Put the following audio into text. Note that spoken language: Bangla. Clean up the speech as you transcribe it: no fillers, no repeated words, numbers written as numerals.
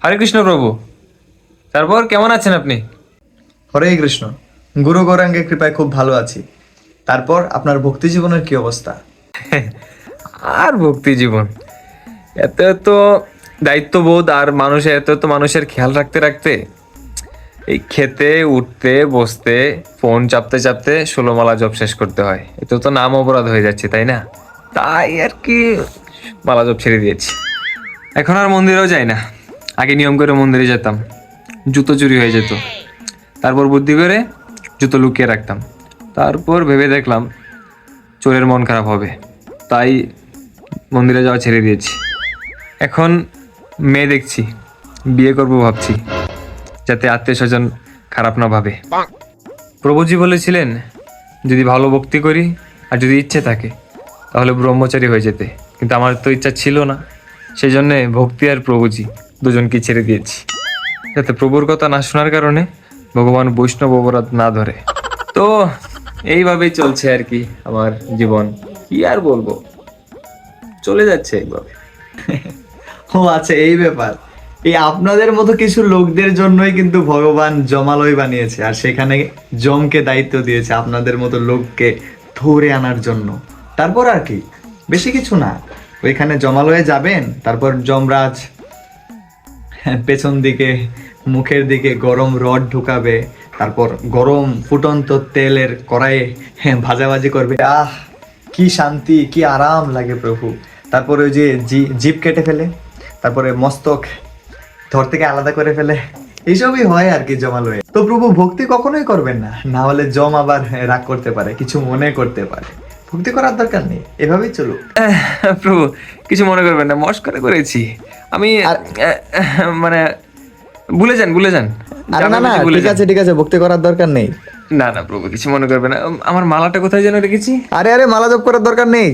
হরে কৃষ্ণ প্রভু। তারপর কেমন আছেন আপনি? হরে কৃষ্ণ। গুরু গৌরাঙ্গের কৃপায় খুব ভালো আছি। তারপর আপনার ভক্তি জীবনের কি অবস্থা? আর ভক্তি জীবন, এত এত দায়িত্ববোধ আর মানুষের খেয়াল রাখতে রাখতে এই খেতে উঠতে বসতে ফোন চাপতে চাপতে 16 মালা জপ শেষ করতে হয়। এতে তো নাম অপরাধ হয়ে যাচ্ছে, তাই না? তাই আর কি মালা জপ ছেড়ে দিয়েছি। এখন আর মন্দিরেও যাই না। আগে নিয়ম করে মন্দিরে যেতাম, জুতো চুরি হয়ে যেত। তারপর বুদ্ধি করে জুতো লুকিয়ে রাখতাম। তারপর ভেবে দেখলাম চোরের মন খারাপ হবে, তাই মন্দিরে যাওয়া ছেড়ে দিয়েছি। এখন মেয়ে দেখছি, বিয়ে করবো ভাবছি, যাতে আত্মীয় স্বজন খারাপ না ভাবে। প্রভুজি বলেছিলেন যদি ভালো ভক্তি করি আর যদি ইচ্ছে থাকে তাহলে ব্রহ্মচারী হয়ে যেতে, কিন্তু আমার তো ইচ্ছা ছিল না। সেই জন্যে ভক্তি আর প্রভুজি দুজনকে ছেড়ে দিয়েছি, যাতে প্রভুর কথা না শোনার কারণে ভগবান বৈষ্ণব অপরাধ না ধরে। তো এইভাবেই চলছে আর কি আমার জীবন। কি আর বলবো, চলে যাচ্ছে এইভাবে। ও আচ্ছা, এই ব্যাপার। এই আপনাদের মতো কিছু লোকদের জন্যই কিন্তু ভগবান জমালয় বানিয়েছে, আর সেখানে যমকে দায়িত্ব দিয়েছে আপনাদের মতো লোককে ধরে আনার জন্য। তারপর আর কি, বেশি কিছু না। ওইখানে জমালয়ে যাবেন, তারপর যমরাজ পেছন দিকে মুখের দিকে গরম রড ঢুকাবে, তারপর গরম ফুটন্ত তেলের কড়াইয়ে ভাজাভাজি করবে। আহ, কি শান্তি, কি আরাম লাগে প্রভু। তারপরে ওই যে জিভ কেটে ফেলে, তারপরে মস্তক ধর থেকে আলাদা করে ফেলে। এইসবই হয় আর কি জমালয়ে। তো প্রভু ভক্তি কখনোই করবেন না, না হলে জম আবার রাগ করতে পারে, কিছু মনে করতে পারে। ভক্তি করার দরকার নেই, এভাবেই চলুক। প্রভু কিছু মনে করবেন না, মস্করা করেছি আমি। মানে ভুলে যান ভুলে যান। আরে না না, ভুলে ঠিক যান। আছে ঠিক আছে, ভক্তি করার দরকার নেই। না না প্রভু কিছু মনে করবেন না। আমার মালাটা কোথায় যেন রেখেছি? আরে আরে, মালা জপ করার দরকার নেই।